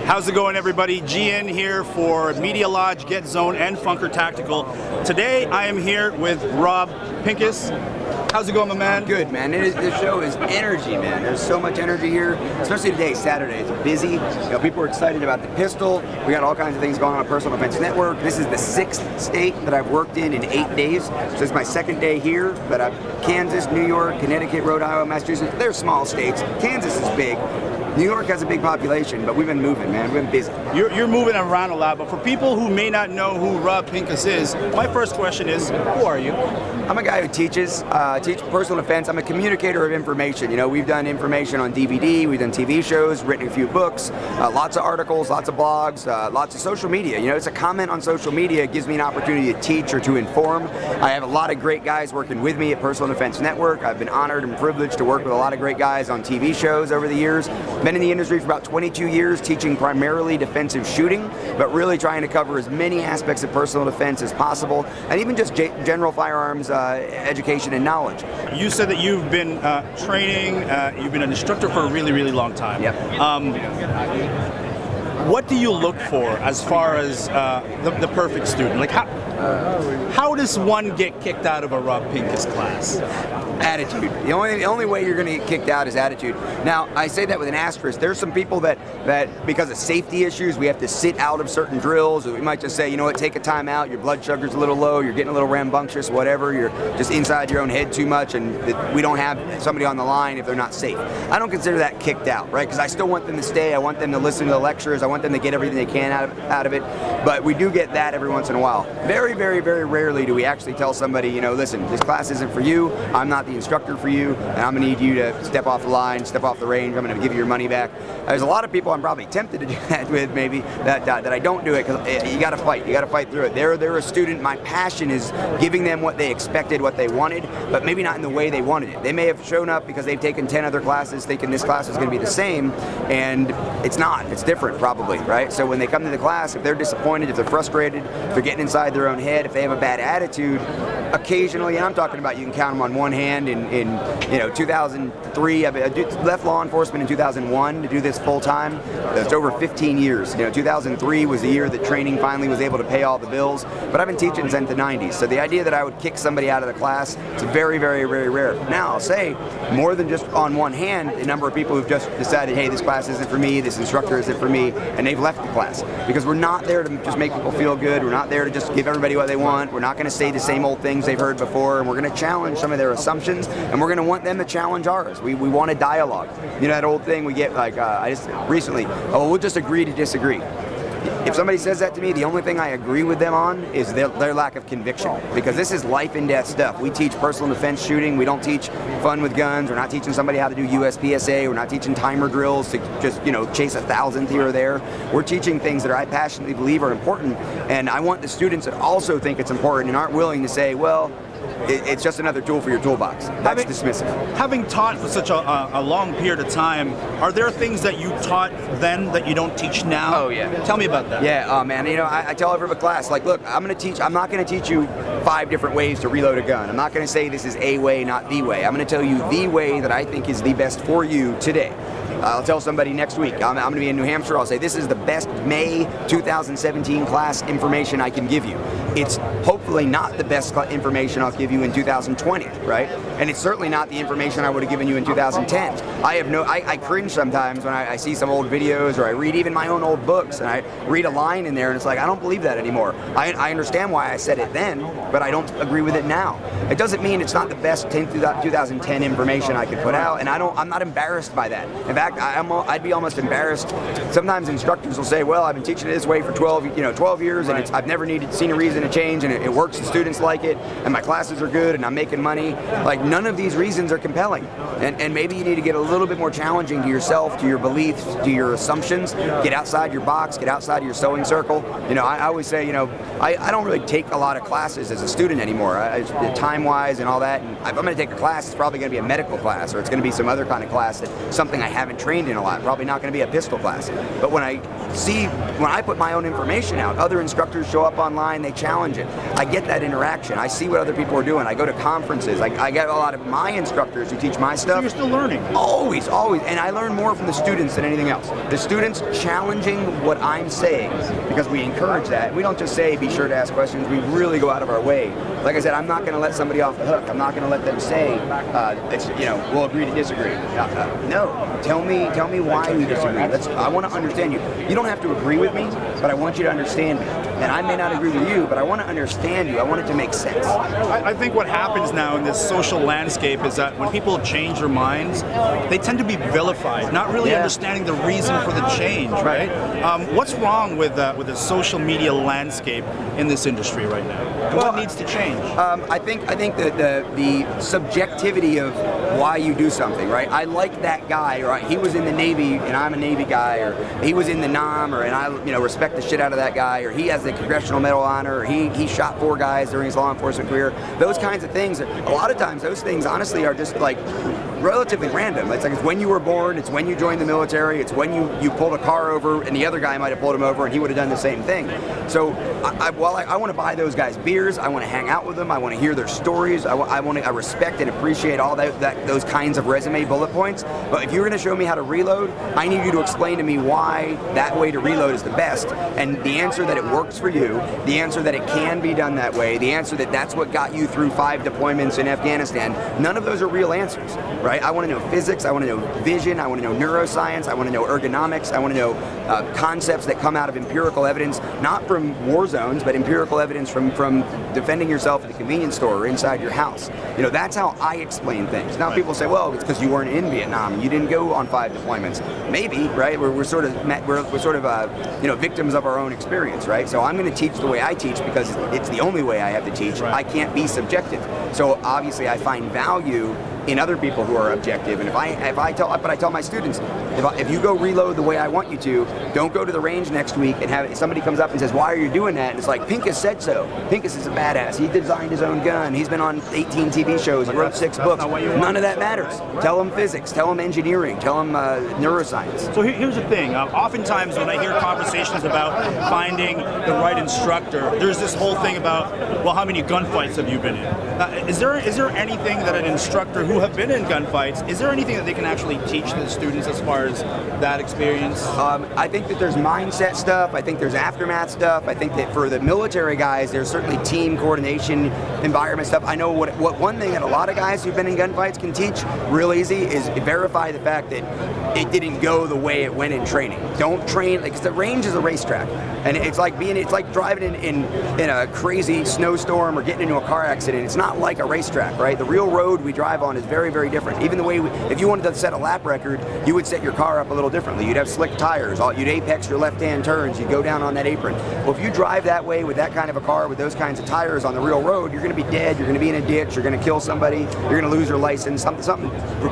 How's it going, everybody? GN here for Media Lodge, Get Zone, and Funker Tactical. Today I am here with Rob Pincus. How's it going, my man? Good, man. This show is energy, man. There's so much energy here, especially today, Saturday. It's busy. You know, people are excited about the pistol. We got all kinds of things going on at Personal Defense Network. This is the 6th state that I've worked in 8 days. So it's my 2nd day here, but Kansas, New York, Connecticut, Rhode Island, Massachusetts, they're small states. Kansas is big. New York has a big population, but we've been moving, man. We've been busy. You're moving around a lot, but for people who may not know who Rob Pincus is, my first question is, who are you? I'm a guy who teaches personal defense. I'm a communicator of information. You know, we've done information on DVD, we've done TV shows, written a few books, lots of articles, lots of blogs, lots of social media. You know, it's a comment on social media. It gives me an opportunity to teach or to inform. I have a lot of great guys working with me at Personal Defense Network. I've been honored and privileged to work with a lot of great guys on TV shows over the years. Been in the industry for about 22 years, teaching primarily defensive shooting, but really trying to cover as many aspects of personal defense as possible, and even just general firearms education and knowledge. You said that you've been training, you've been an instructor for a really, really long time. Yep. What do you look for as far as the perfect student? Like, how does one get kicked out of a Rob Pincus class? Attitude. The only way you're going to get kicked out is attitude. Now, I say that with an asterisk. There's some people that because of safety issues, we have to sit out of certain drills, or we might just say, you know what, take a time out, your blood sugar's a little low, you're getting a little rambunctious, whatever, you're just inside your own head too much, and we don't have somebody on the line if they're not safe. I don't consider that kicked out, right? Because I still want them to stay, I want them to listen to the lectures, I want them to get everything they can out of it, but we do get that every once in a while. Very, very, very rarely do we actually tell somebody, you know, listen, this class isn't for you, I'm not the instructor for you, and I'm going to need you to step off the line, step off the range, I'm going to give you your money back. There's a lot of people I'm probably tempted to do that with, maybe, that I don't do it, because you got to fight through it. They're a student. My passion is giving them what they expected, what they wanted, but maybe not in the way they wanted it. They may have shown up because they've taken 10 other classes thinking this class is going to be the same, and it's not. It's different, probably, right? So when they come to the class, if they're disappointed, if they're frustrated, if they're getting inside their own head, if they have a bad attitude, occasionally, and I'm talking about, you can count them on one hand. In 2003, I left law enforcement in 2001 to do this full time. That's over 15 years. 2003 was the year that training finally was able to pay all the bills. But I've been teaching since the 90s. So the idea that I would kick somebody out of the class, it's very, very, very rare. Now, I'll say, more than just on one hand, a number of people who've just decided, hey, this class isn't for me, this instructor isn't for me, and they've left the class. Because we're not there to just make people feel good. We're not there to just give everybody what they want. We're not going to say the same old things they've heard before, and we're going to challenge some of their assumptions, and we're going to want them to challenge ours. We want a dialogue. You know, that old thing we get, like, I just recently, oh, we'll just agree to disagree. If somebody says that to me, the only thing I agree with them on is their lack of conviction, because this is life and death stuff. We teach personal defense shooting. We don't teach fun with guns. We're not teaching somebody how to do USPSA. We're not teaching timer drills to just, chase 1,000th here or there. We're teaching things that I passionately believe are important, and I want the students that also think it's important and aren't willing to say, well, it's just another tool for your toolbox. That's dismissive. Having taught for such a long period of time, are there things that you taught then that you don't teach now? Oh, yeah. Tell me about that. Yeah, oh man, I tell every class, like, look, I'm not going to teach you 5 different ways to reload a gun. I'm not going to say this is a way, not the way. I'm going to tell you the way that I think is the best for you today. I'll tell somebody next week, I'm going to be in New Hampshire, I'll say this is the best May 2017 class information I can give you. It's hopefully not the best information I'll give you in 2020, right? And it's certainly not the information I would have given you in 2010. I cringe sometimes when I see some old videos, or I read even my own old books, and I read a line in there and it's like, I don't believe that anymore. I understand why I said it then, but I don't agree with it now. It doesn't mean it's not the best 2010 information I could put out, and I'm not embarrassed by that. In fact, I'd be almost embarrassed. Sometimes instructors will say, well, I've been teaching it this way for 12 years, and I've never seen a reason to change, and it works, the students like it, and my classes are good, and I'm making money. Like, none of these reasons are compelling. And maybe you need to get a little bit more challenging to yourself, to your beliefs, to your assumptions. Get outside your box, get outside of your sewing circle. I always say, I don't really take a lot of classes as a student anymore, time-wise and all that. And if I'm going to take a class, it's probably going to be a medical class, or it's going to be some other kind of class, something I haven't trained in a lot. Probably not going to be a pistol class. But when I put my own information out, other instructors show up online, they challenge challenge it. I get that interaction. I see what other people are doing. I go to conferences. I get a lot of my instructors who teach my stuff. So you're still learning. Always, always. And I learn more from the students than anything else. The students challenging what I'm saying, because we encourage that. We don't just say, be sure to ask questions. We really go out of our way. Like I said, I'm not going to let somebody off the hook. I'm not going to let them say, we'll agree to disagree. No, tell me why we disagree. I want to understand you. You don't have to agree with me, but I want you to understand me. And I may not agree with you, but I want to understand you. I want it to make sense. I think what happens now in this social landscape is that when people change their minds, they tend to be vilified, not really understanding the reason for the change, right? What's wrong with the social media landscape in this industry right now? And what needs to change? I think that the subjectivity of why you do something, right? I like that guy, or he was in the Navy and I'm a Navy guy, or he was in the NAM, and I respect the shit out of that guy, or he has the Congressional Medal of Honor, or he shot 4 guys during his law enforcement career. Those kinds of things, a lot of times those things honestly are just like relatively random. It's like it's when you were born, it's when you joined the military, it's when you pulled a car over and the other guy might have pulled him over and he would have done the same thing. So I want to buy those guys beers, I want to hang out with them, I want to hear their stories, I respect and appreciate all those kinds of resume bullet points. But if you're going to show me how to reload, I need you to explain to me why that way to reload is the best, and the answer that it works for you, the answer that it can be done that way, the answer that that's what got you through 5 deployments in Afghanistan. None of those are real answers, right? I want to know physics, I want to know vision, I want to know neuroscience, I want to know ergonomics, I want to know concepts that come out of empirical evidence, not from war zones, but empirical evidence from defending yourself at the convenience store or inside your house. That's how I explain things. Now people say, well, it's because you weren't in Vietnam, you didn't go on 5 deployments. Maybe, right? We're sort of victims of our own experience, right? So I'm going to teach the way I teach because it's the only way I have to teach. Right. I can't be subjective. So obviously I find value in other people who are objective, and I tell my students, if you go reload the way I want you to, don't go to the range next week and have somebody comes up and says, why are you doing that? And it's like, Pincus said so. Pincus is a badass. He designed his own gun. He's been on 18 TV shows. He wrote 6 books. None of that matters. Tell him physics. Tell him engineering. Tell him neuroscience. So here's the thing. Oftentimes when I hear conversations about finding the right instructor, there's this whole thing about, well, how many gunfights have you been in? Is there anything that an instructor who have been in gunfights, is there anything that they can actually teach the students as far as that experience? I think that there's mindset stuff. I think there's aftermath stuff. I think that for the military guys, there's certainly team coordination, environment stuff. I know what one thing that a lot of guys who've been in gunfights can teach real easy is verify the fact that it didn't go the way it went in training. Don't train, because the range is a racetrack, and it's like driving in a crazy snowstorm or getting into a car accident. It's not like a racetrack, right? The real road we drive on is very, very different. Even the way if you wanted to set a lap record, you would set your car up a little differently. You'd have slick tires, you'd apex your left-hand turns, you'd go down on that apron. Well, if you drive that way with that kind of a car, with those kinds of tires on the real road, you're going to be dead, you're going to be in a ditch, you're going to kill somebody, you're going to lose your license, something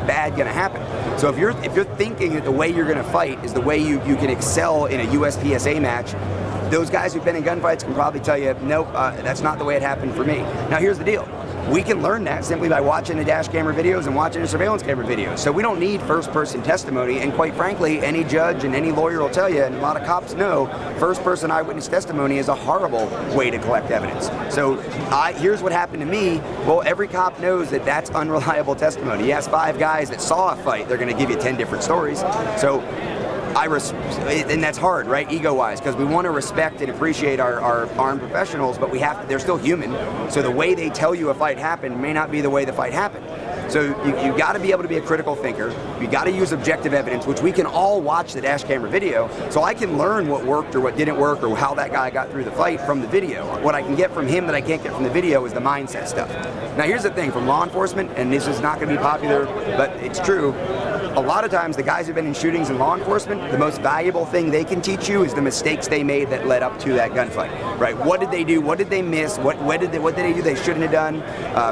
bad going to happen. So if you're thinking that the way you're going to fight is the way you can excel in a USPSA match, those guys who've been in gunfights can probably tell you, nope, that's not the way it happened for me. Now here's the deal. We can learn that simply by watching the dash camera videos and watching the surveillance camera videos. So we don't need first-person testimony, and quite frankly, any judge and any lawyer will tell you, and a lot of cops know, first-person eyewitness testimony is a horrible way to collect evidence. So here's what happened to me. Well, every cop knows that that's unreliable testimony. You ask 5 guys that saw a fight, they're going to give you 10 different stories. So and that's hard, right, ego-wise, because we want to respect and appreciate our armed professionals, but they're still human, so the way they tell you a fight happened may not be the way the fight happened. So you got to be able to be a critical thinker. You got to use objective evidence, which we can all watch the dash camera video, so I can learn what worked or what didn't work or how that guy got through the fight from the video. What I can get from him that I can't get from the video is the mindset stuff. Now here's the thing, from law enforcement, and this is not going to be popular, but it's true, a lot of times the guys who've been in shootings in law enforcement, the most valuable thing they can teach you is the mistakes they made that led up to that gunfight, right? What did they do? What did they miss? What did they do they shouldn't have done?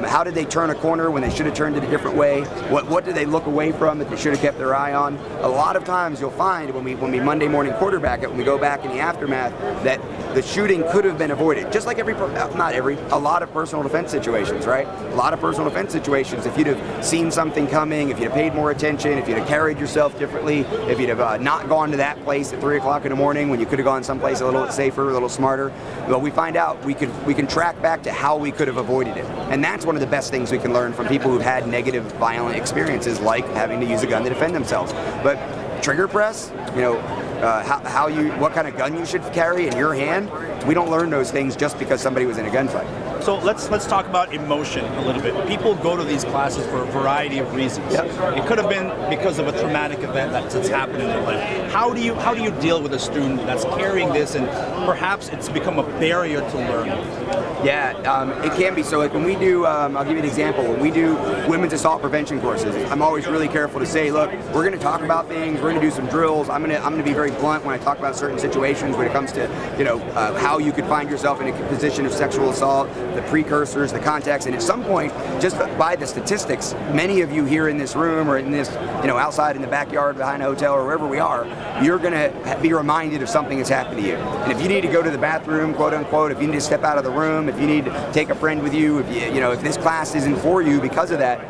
How did they turn a corner when they should have turned it a different way? What did they look away from that they should have kept their eye on? A lot of times you'll find when we Monday morning quarterback it, when we go back in the aftermath, that the shooting could have been avoided. Just like a lot of personal defense situations, right? A lot of personal defense situations, if you'd have seen something coming, if you'd have paid more attention, if if you'd have carried yourself differently, if you'd have not gone to that place at 3 o'clock in the morning when you could have gone someplace a little bit safer, a little smarter. Well, we find out we can track back to how we could have avoided it. And that's one of the best things we can learn from people who've had negative, violent experiences, like having to use a gun to defend themselves. But trigger press, what kind of gun you should carry in your hand, we don't learn those things just because somebody was in a gunfight. So let's talk about emotion a little bit. People go to these classes for a variety of reasons. Yep. It could have been because of a traumatic event that's happened in their life. How do you deal with a student that's carrying this and perhaps it's become a barrier to learning? Yeah, it can be. So like when we do, I'll give you an example. When we do women's assault prevention courses, I'm always really careful to say, look, we're going to talk about things, we're going to do some drills. I'm going to be very blunt when I talk about certain situations when it comes to, how you could find yourself in a position of sexual assault, the precursors, the context, and at some point, just by the statistics, many of you here in this room or in this, outside in the backyard behind a hotel or wherever we are, you're going to be reminded of something that's happened to you. And if you need to go to the bathroom, quote unquote, if you need to step out of the room, if you need to take a friend with you, if this class isn't for you because of that,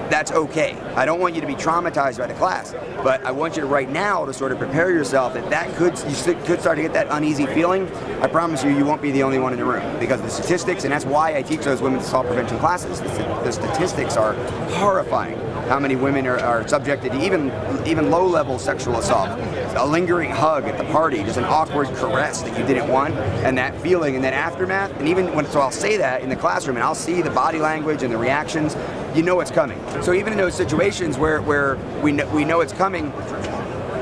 that's okay. I don't want you to be traumatized by the class, but I want you to right now to sort of prepare yourself that you could start to get that uneasy feeling. I promise you won't be the only one in the room because the statistics, and that's why I teach those women's assault prevention classes. The statistics are horrifying. How many women are subjected to even low-level sexual assault, a lingering hug at the party, just an awkward caress that you didn't want, and that feeling and that aftermath. And so I'll say that in the classroom, and I'll see the body language and the reactions. You know it's coming. So even in those situations where we know it's coming,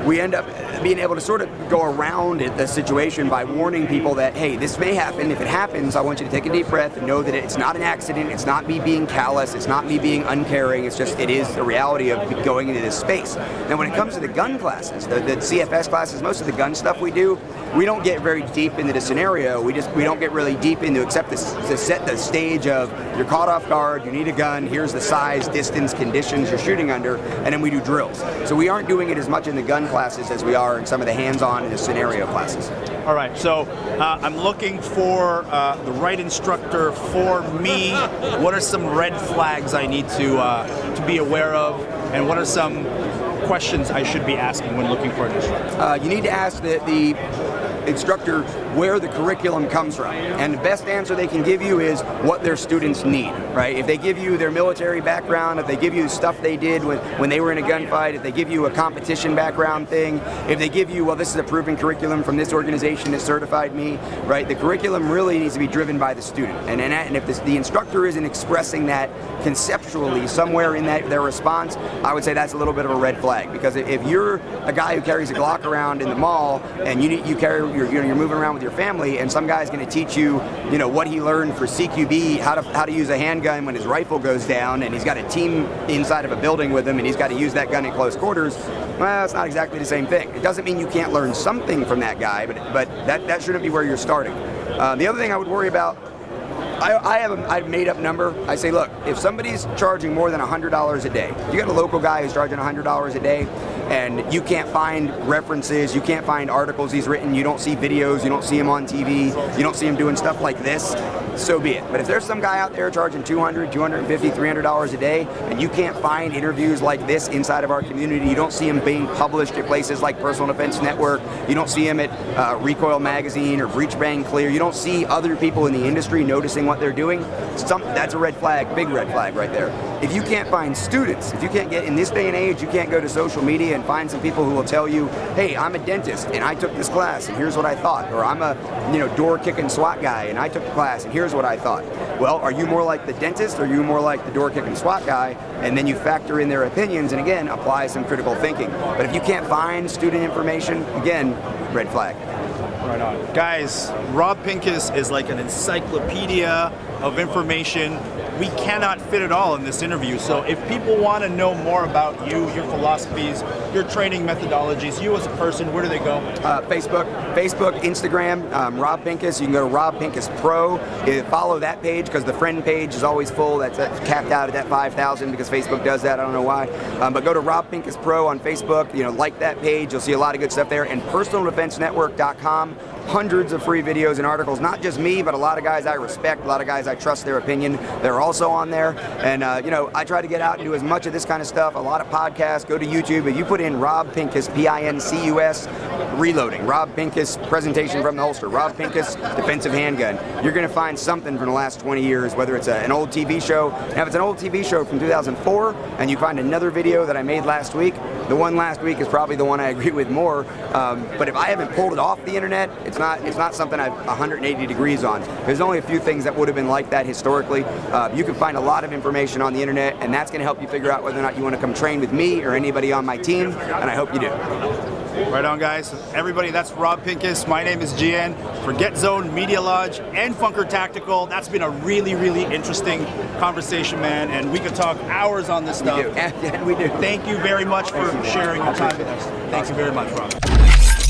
we end up being able to sort of go around the situation by warning people that, hey, this may happen. If it happens, I want you to take a deep breath and know that it's not an accident. It's not me being callous. It's not me being uncaring. It is the reality of going into this space. Now, when it comes to the gun classes, the CFS classes, most of the gun stuff we do, we don't get very deep into the scenario. We don't get really deep into except to set the stage of you're caught off guard, you need a gun, here's the size, distance, conditions you're shooting under, and then we do drills. So we aren't doing it as much in the gun classes as we are in some of the hands-on and the scenario classes. All right, so I'm looking for the right instructor for me. What are some red flags I need to be aware of, and what are some questions I should be asking when looking for an instructor? You need to ask the instructor where the curriculum comes from, and the best answer they can give you is what their students need, right? If they give you their military background, if they give you stuff they did when they were in a gunfight, if they give you a competition background thing, if they give you, well, this is a proven curriculum from this organization that certified me, right? The curriculum really needs to be driven by the student, and if the instructor isn't expressing that conceptually somewhere in their response, I would say that's a little bit of a red flag, because if you're a guy who carries a Glock around in the mall and you're moving around with your family, and some guy's going to teach you, what he learned for CQB, how to use a handgun when his rifle goes down, and he's got a team inside of a building with him, and he's got to use that gun in close quarters. Well, it's not exactly the same thing. It doesn't mean you can't learn something from that guy, but that shouldn't be where you're starting. The other thing I would worry about, I have a made-up number. I say, look, if somebody's charging more than $100 a day, you got a local guy who's charging $100 a day, and you can't find references, you can't find articles he's written, you don't see videos, you don't see him on TV, you don't see him doing stuff like this, so be it. But if there's some guy out there charging $200, $250, $300 a day, and you can't find interviews like this inside of our community, you don't see him being published at places like Personal Defense Network, you don't see him at Recoil Magazine or Breach Bang Clear, you don't see other people in the industry noticing what they're doing, that's a red flag, big red flag right there. If you can't find students, if you can't get, in this day and age, you can't go to social media and find some people who will tell you, hey, I'm a dentist and I took this class and here's what I thought, or I'm a door kicking SWAT guy and I took the class and here's what I thought. Well, are you more like the dentist or are you more like the door kicking SWAT guy? And then you factor in their opinions and again apply some critical thinking. But if you can't find student information, again, red flag. Right on. Guys, Rob Pincus is like an encyclopedia of information. We cannot fit it all in this interview, so if people want to know more about you, your philosophies, your training methodologies, you as a person, where do they go? Facebook, Instagram, Rob Pincus. You can go to Rob Pincus Pro. Follow that page because the friend page is always full. That's capped out at that 5,000 because Facebook does that. I don't know why. But go to Rob Pincus Pro on Facebook. Like that page. You'll see a lot of good stuff there. And PersonalDefenseNetwork.com. Hundreds of free videos and articles. Not just me, but a lot of guys I respect. A lot of guys I trust their opinion. They're also on there. And, you know, I try to get out and do as much of this kind of stuff, a lot of podcasts. Go to YouTube. If you put in Rob Pincus, Pincus, reloading, Rob Pincus, presentation from the holster, Rob Pincus, defensive handgun, you're going to find something from the last 20 years, whether it's an old TV show. Now, if it's an old TV show from 2004 and you find another video that I made last week, the one last week is probably the one I agree with more. But if I haven't pulled it off the internet, it's not something I've 180 degrees on. There's only a few things that would have been like that historically. You can find a lot of information on the internet, and that's going to help you figure out whether or not you want to come train with me or anybody on my team, and I hope you do. Right on, guys. Everybody, that's Rob Pincus. My name is GN for Get Zone, Media Lodge, and Funker Tactical. That's been a really, really interesting conversation, man, and we could talk hours on this stuff. We do. Thank you very much for sharing your time with us. Thank you very much, Rob.